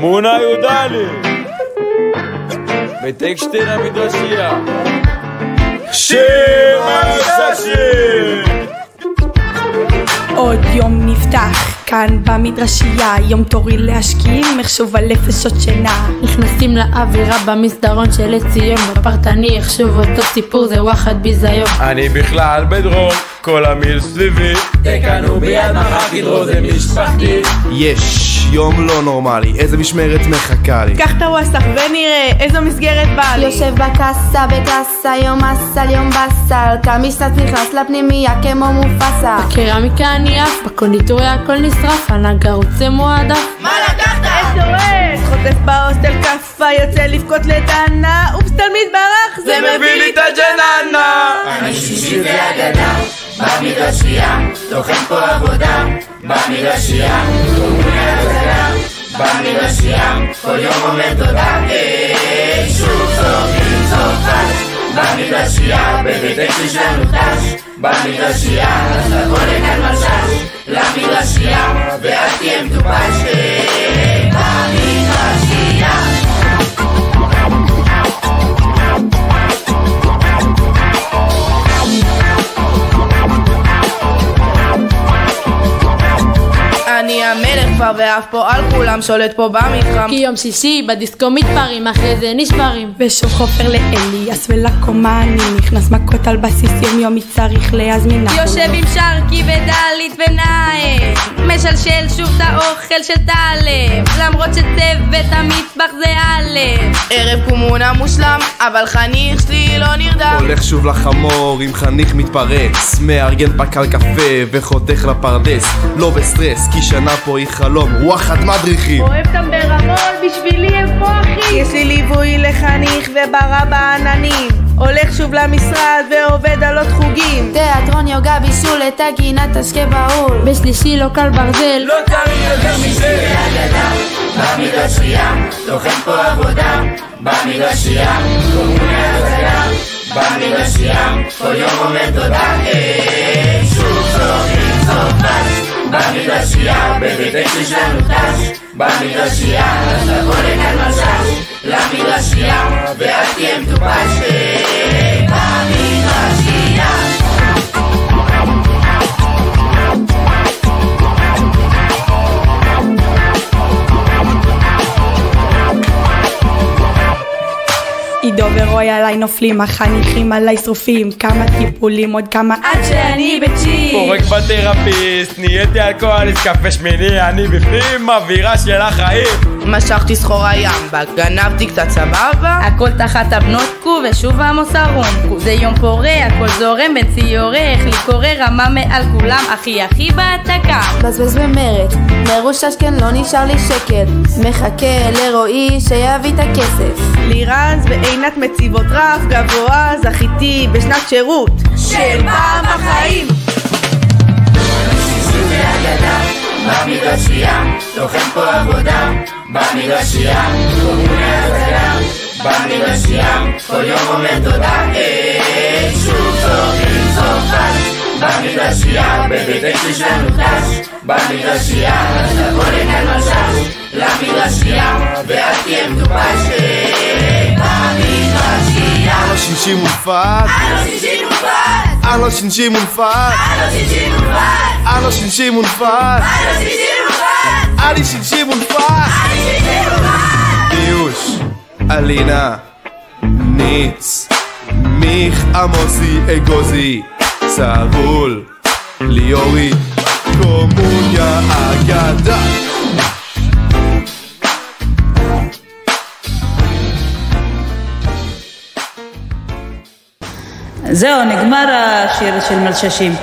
קומונה יודלי בטקסטין המדרשייה שם השם. עוד יום נפתח כאן במדרשייה, יום תורי להשכים, מחשוב על אפס שעות שינה. נכנסים לאווירה במסדרון של ציון, בפרטני יחשוב אותו סיפור, זה וואחד ביזיון. אני בכלל בדרום, כל המיל סביבי, תקנו ביד מחר כדרו זה משפחתי. יש יום לא נורמלי, איזה משמרת מחכה לי. קח את הווסף ונראה איזו מסגרת בא לי. יושב בקסה, יום אסל יום בסל, קמיסת נכנס לפנימיה כמו מופסה. בקרמיקה אני אף, בקונדיטוריה הכל נשרף, הנהגה רוצה מועדף. מה לקחת? SOS! חוטף בהוסטל כפה, יוצא לבכות לדנה, אופס תלמיד ברח, זה מביא לי את הג'ננה. אני שישי והגנה במדרשייה, תוכן פה עבודה במדרשייה, קומונה הזנה במדרשייה, כל יום אומר תודה. שוב צורכים צורפת במדרשייה, בטקסט שלנו תש במדרשייה, אז לבוא לכאן מרשש למדרשייה ואל תהיה מטופש במדרשייה. אני המלך כבר ואף פה על כולם שולט פה במתחם, כי יום שישי בדיסקו מתפרים, אחרי זה נשברים. ושוב חופר לאליאס ולקומני, נכנס מכות על בסיס יום יומי, צריך להזמינה. יושב עם שרקי ודלית ונאי, משלשל שוב את האוכל של טלב, למרות שצוות המטבח זה א'. ערב קומונה מושלם, אבל חניך שלי לא נרדם. הולך שוב לחמור עם חניך מתפרץ, מארגן פקל קפה וחותך לפרדס, לא בסטרס כי שנה פה היא חלום, וואחד מדריכים. אוהב אותם ברמון, בשבילי הם פה אחי. יש לי ליווי לחניך וברא בעננים, הולך שוב למשרד ועובד על עוד חוגים. תיאטרון יוגה בישול את הגינת השקה בהול, בשלישי לא קל ברזל, לא צריך יותר מזה. במדרשייה, תוכן פה עבודה במדרשייה, קומונה הזנה במדרשייה, כל יום אומר תודה. שוב צורכים צורפת במדרשייה, בטקסט שלנו תש במדרשייה, אז לבוא לכאן מרשש למדרשייה ואל תהיה מטופש במדרשייה. עידו ורוי עליי נופלים, החניכים עליי שרופים, כמה טיפולים עוד כמה עד שאני בצ'י. פורק בתרפיסט, נהייתי אלכוהוליסט, קפה שמיני, אני בפנים, אווירה של החיים. משכתי סחורה ימבה, גנבתי קצת סבבה, הכל תחת הבנות קו ושוב המוסרון. זה יום פורה, הכל זורם בין ציורי, איך לי קורא רמה מעל כולם, הכי הכי בהתקה. בזבז במרד, מרוש אשכן לא נשאר לי שקל, מחכה לרועי שיביא את הכסף. לירז ועינת מציבות רף גבוה, זכיתי בשנת שירות של פעם החיים. שישי והגנה במדרשייה, תוכן פה עבודה במדרשייה, קומונה הזנה במדרשייה, כל יום אומר תודה. שוב צורכים צורפת במדרשייה, בטקסט שלנו תש במדרשייה, אז לבוא לכאן מרשש למדרשייה ואל תהיה מטופש במדרשייה. אנו שינשי מונפת, אנו שינשי מונפת, אנו שינשי מונפת, אני שינשי מונפת. ביוש, אלינה, ניץ, מיך עמוסי אגוזי, צרול, ליאורי, קומוניה אגדה. זהו, נגמר השיר של מלששים.